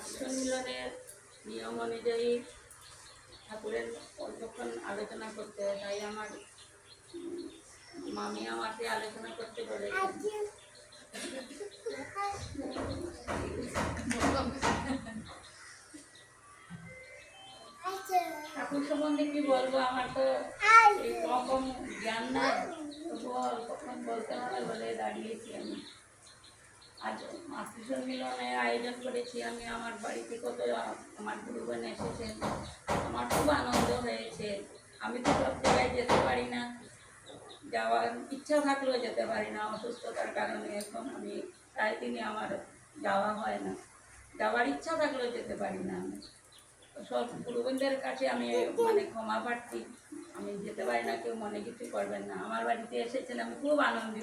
মাতৃসম্মিলনের নিয়ম অনুযায়ী ঠাকুরের পঞ্চক্ষণ আলোচনা করতে হয়, তাই আমার মামি আমাকে আলোচনা করতে বলেছেন। ঠাকুর সম্বন্ধে কি বলবো, আমার তো এই কম জ্ঞান নাই, তবুও কখন বলতে হবে বলে দাঁড়িয়েছি আমি। আজ মাতৃসম্মিলনের আয়োজন করেছি আমি, আমার বাড়িতে কত আমার গুরুজন এসেছেন, আমার খুব আনন্দ হয়েছে। আমি তো সব জায়গায় যেতে পারি না, যাওয়ার ইচ্ছা থাকলেও যেতে পারি না অসুস্থতার কারণে। এখন আমি প্রায় দিনই আমার যাওয়া হয় না, যাওয়ার ইচ্ছা থাকলেও যেতে পারি না। আমি সব গুরুজনদের কাছে আমি মানে ক্ষমা প্রার্থী, আমি যেতে পারি না, কেউ মনে কিছু করবেন না। আমার বাড়িতে এসেছেন, আমি খুব আনন্দিত।